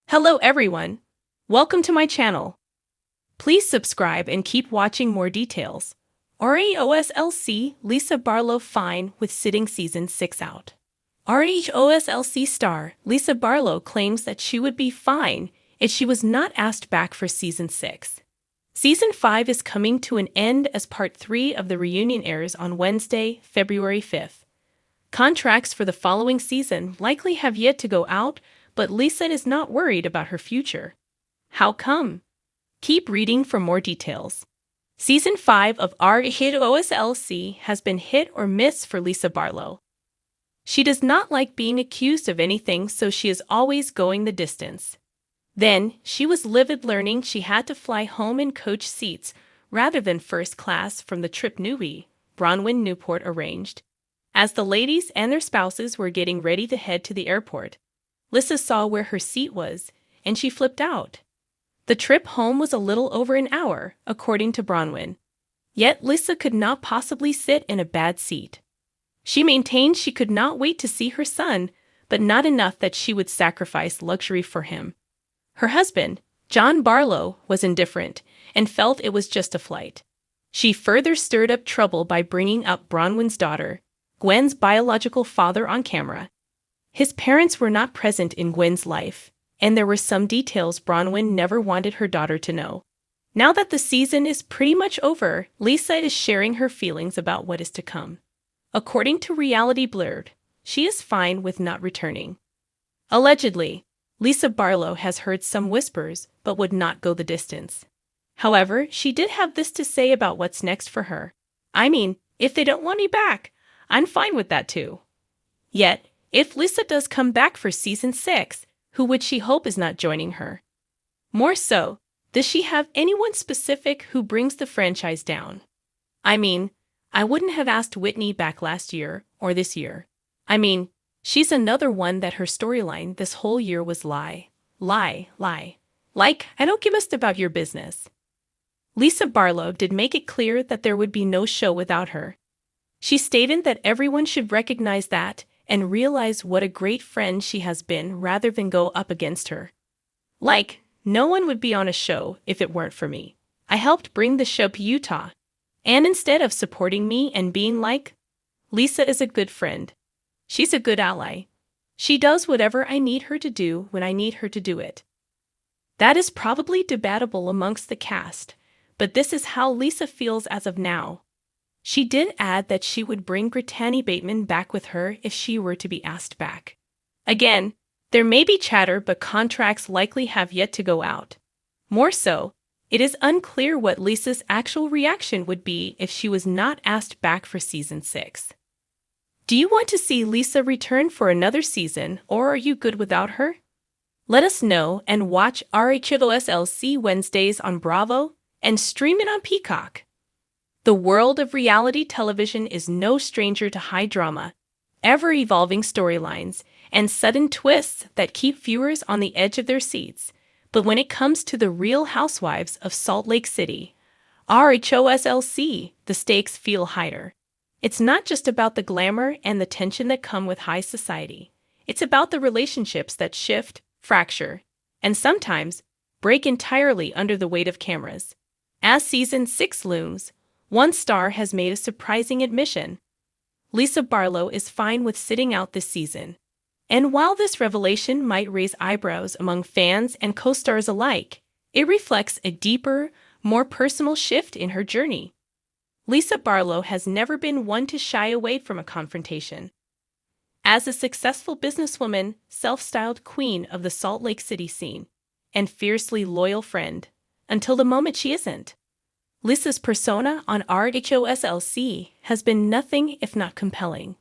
Hello everyone. Welcome to my channel. Please subscribe and keep watching more details. RHOSLC Lisa Barlow fine with sitting season 6 out. RHOSLC star Lisa Barlow claims that she would be fine if she was not asked back for season 6. Season 5 is coming to an end as part 3 of the reunion airs on Wednesday, February 5th. Contracts for the following season likely have yet to go out, but Lisa is not worried about her future. How come? Keep reading for more details. Season 5 of RHOSLC has been hit or miss for Lisa Barlow. She does not like being accused of anything, so she is always going the distance. Then, she was livid learning she had to fly home in coach seats rather than first class from the trip newbie, Bronwyn Newport arranged. As the ladies and their spouses were getting ready to head to the airport, Lisa saw where her seat was, and she flipped out. The trip home was a little over an hour, according to Bronwyn. Yet Lisa could not possibly sit in a bad seat. She maintained she could not wait to see her son, but not enough that she would sacrifice luxury for him. Her husband, John Barlow, was indifferent and felt it was just a flight. She further stirred up trouble by bringing up Bronwyn's daughter, Gwen's biological father, on camera. His parents were not present in Gwen's life, and there were some details Bronwyn never wanted her daughter to know. Now that the season is pretty much over, Lisa is sharing her feelings about what is to come. According to Reality Blurred, she is fine with not returning. Allegedly, Lisa Barlow has heard some whispers but would not go the distance. However, she did have this to say about what's next for her. "I mean, if they don't want me back, I'm fine with that too." Yet, if Lisa does come back for season 6, who would she hope is not joining her? More so, does she have anyone specific who brings the franchise down? I mean, I wouldn't have asked Whitney back last year or this year. I mean, she's another one that her storyline this whole year was lie. Like, I don't give a stuff about your business. Lisa Barlow did make it clear that there would be no show without her. She stated that everyone should recognize that and realize what a great friend she has been rather than go up against her. Like, no one would be on a show if it weren't for me. I helped bring the show to Utah. And instead of supporting me and being like, Lisa is a good friend. She's a good ally. She does whatever I need her to do when I need her to do it. That is probably debatable amongst the cast, but this is how Lisa feels as of now. She did add that she would bring Brittany Bateman back with her if she were to be asked back. Again, there may be chatter, but contracts likely have yet to go out. More so, it is unclear what Lisa's actual reaction would be if she was not asked back for season 6. Do you want to see Lisa return for another season, or are you good without her? Let us know and watch RHOSLC Wednesdays on Bravo and stream it on Peacock. The world of reality television is no stranger to high drama, ever-evolving storylines, and sudden twists that keep viewers on the edge of their seats. But when it comes to the Real Housewives of Salt Lake City, RHOSLC, the stakes feel higher. It's not just about the glamour and the tension that come with high society. It's about the relationships that shift, fracture, and sometimes break entirely under the weight of cameras. As season 6 looms, one star has made a surprising admission. Lisa Barlow is fine with sitting out this season. And while this revelation might raise eyebrows among fans and co-stars alike, it reflects a deeper, more personal shift in her journey. Lisa Barlow has never been one to shy away from a confrontation. As a successful businesswoman, self-styled queen of the Salt Lake City scene, and fiercely loyal friend, until the moment she isn't, Lisa's persona on RHOSLC has been nothing if not compelling.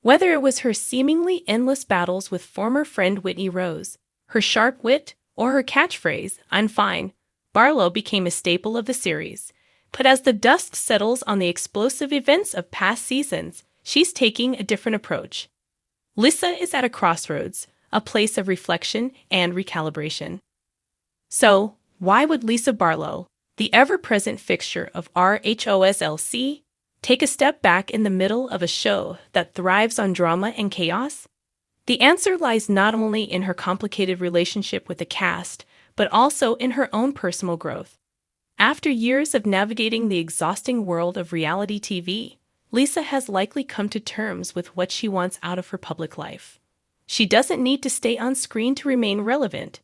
Whether it was her seemingly endless battles with former friend Whitney Rose, her sharp wit, or her catchphrase, "I'm fine," Barlow became a staple of the series. But as the dust settles on the explosive events of past seasons, she's taking a different approach. Lisa is at a crossroads, a place of reflection and recalibration. So, why would Lisa Barlow, the ever-present fixture of RHOSLC, take a step back in the middle of a show that thrives on drama and chaos? The answer lies not only in her complicated relationship with the cast, but also in her own personal growth. After years of navigating the exhausting world of reality TV, Lisa has likely come to terms with what she wants out of her public life. She doesn't need to stay on screen to remain relevant.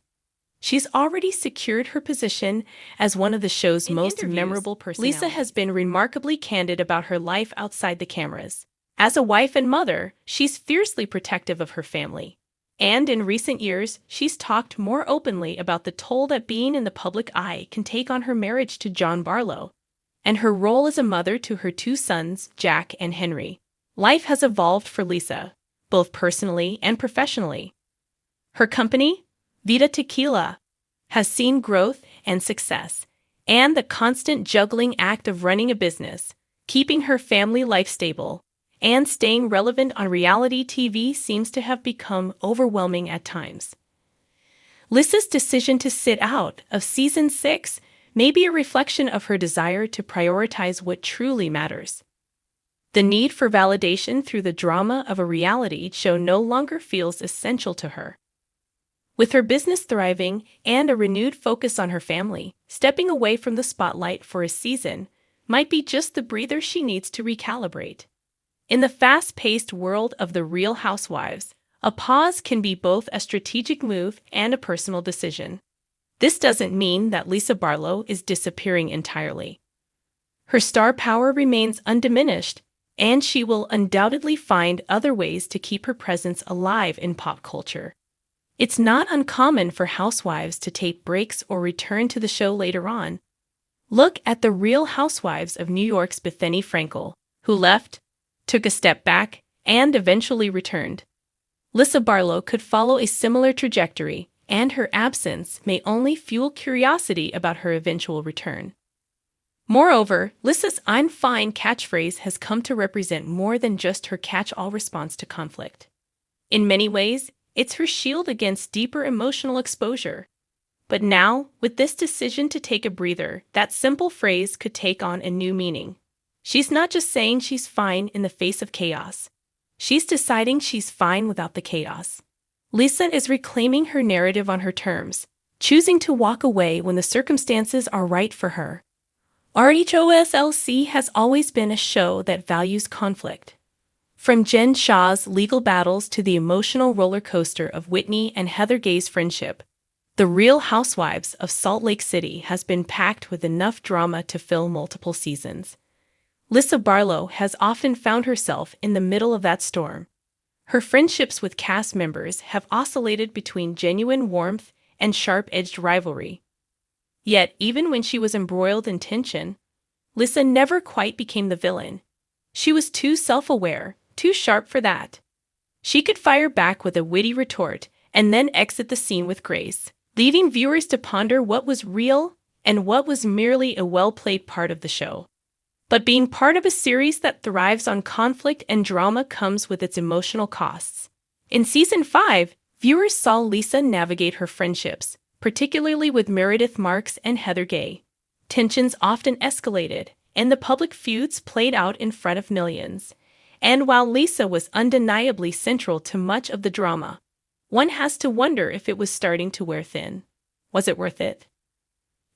She's already secured her position as one of the show's most memorable personalities. Lisa has been remarkably candid about her life outside the cameras. As a wife and mother, she's fiercely protective of her family. And in recent years, she's talked more openly about the toll that being in the public eye can take on her marriage to John Barlow, and her role as a mother to her two sons, Jack and Henry. Life has evolved for Lisa, both personally and professionally. Her company, Vida Tequila, has seen growth and success, and the constant juggling act of running a business, keeping her family life stable, and staying relevant on reality TV seems to have become overwhelming at times. Lisa's decision to sit out of Season 6 may be a reflection of her desire to prioritize what truly matters. The need for validation through the drama of a reality show no longer feels essential to her. With her business thriving and a renewed focus on her family, stepping away from the spotlight for a season might be just the breather she needs to recalibrate. In the fast-paced world of the Real Housewives, a pause can be both a strategic move and a personal decision. This doesn't mean that Lisa Barlow is disappearing entirely. Her star power remains undiminished, and she will undoubtedly find other ways to keep her presence alive in pop culture. It's not uncommon for housewives to take breaks or return to the show later on. Look at the Real Housewives of New York's Bethany Frankel, who left, took a step back, and eventually returned. Lisa Barlow could follow a similar trajectory, and her absence may only fuel curiosity about her eventual return. Moreover, Lisa's "I'm fine" catchphrase has come to represent more than just her catch-all response to conflict. In many ways, it's her shield against deeper emotional exposure. But now, with this decision to take a breather, that simple phrase could take on a new meaning. She's not just saying she's fine in the face of chaos. She's deciding she's fine without the chaos. Lisa is reclaiming her narrative on her terms, choosing to walk away when the circumstances are right for her. RHOSLC has always been a show that values conflict. From Jen Shah's legal battles to the emotional roller coaster of Whitney and Heather Gay's friendship, The Real Housewives of Salt Lake City has been packed with enough drama to fill multiple seasons. Lisa Barlow has often found herself in the middle of that storm. Her friendships with cast members have oscillated between genuine warmth and sharp-edged rivalry. Yet, even when she was embroiled in tension, Lisa never quite became the villain. She was too self-aware, too sharp for that. She could fire back with a witty retort and then exit the scene with grace, leaving viewers to ponder what was real and what was merely a well-played part of the show. But being part of a series that thrives on conflict and drama comes with its emotional costs. In Season 5, viewers saw Lisa navigate her friendships, particularly with Meredith Marks and Heather Gay. Tensions often escalated, and the public feuds played out in front of millions. And while Lisa was undeniably central to much of the drama, one has to wonder if it was starting to wear thin. Was it worth it?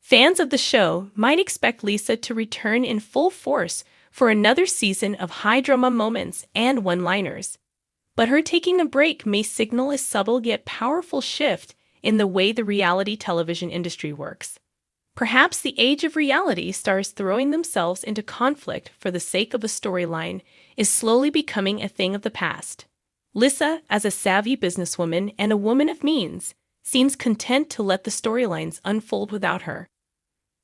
Fans of the show might expect Lisa to return in full force for another season of high-drama moments and one-liners. But her taking a break may signal a subtle yet powerful shift in the way the reality television industry works. Perhaps the age of reality stars throwing themselves into conflict for the sake of a storyline is slowly becoming a thing of the past. Lisa, as a savvy businesswoman and a woman of means, seems content to let the storylines unfold without her.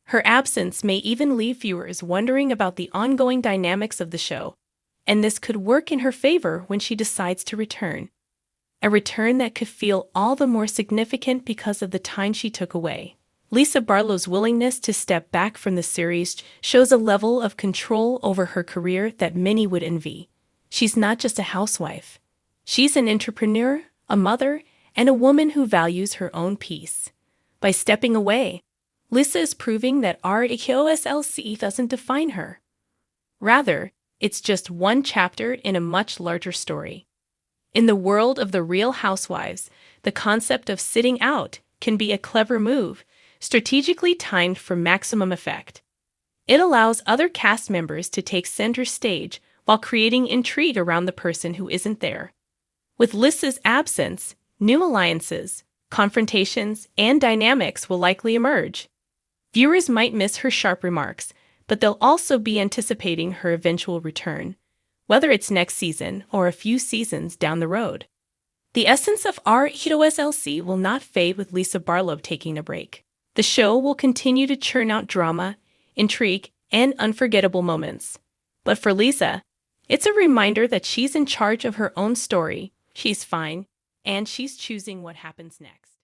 Her absence may even leave viewers wondering about the ongoing dynamics of the show, and this could work in her favor when she decides to return. A return that could feel all the more significant because of the time she took away. Lisa Barlow's willingness to step back from the series shows a level of control over her career that many would envy. She's not just a housewife. She's an entrepreneur, a mother, and a woman who values her own peace. By stepping away, Lisa is proving that RHOSLC doesn't define her. Rather, it's just one chapter in a much larger story. In the world of the Real Housewives, the concept of sitting out can be a clever move, strategically timed for maximum effect. It allows other cast members to take center stage while creating intrigue around the person who isn't there. With Lisa's absence, new alliances, confrontations, and dynamics will likely emerge. Viewers might miss her sharp remarks, but they'll also be anticipating her eventual return, whether it's next season or a few seasons down the road. The essence of RHOSLC will not fade with Lisa Barlow taking a break. The show will continue to churn out drama, intrigue, and unforgettable moments. But for Lisa, it's a reminder that she's in charge of her own story, she's fine, and she's choosing what happens next.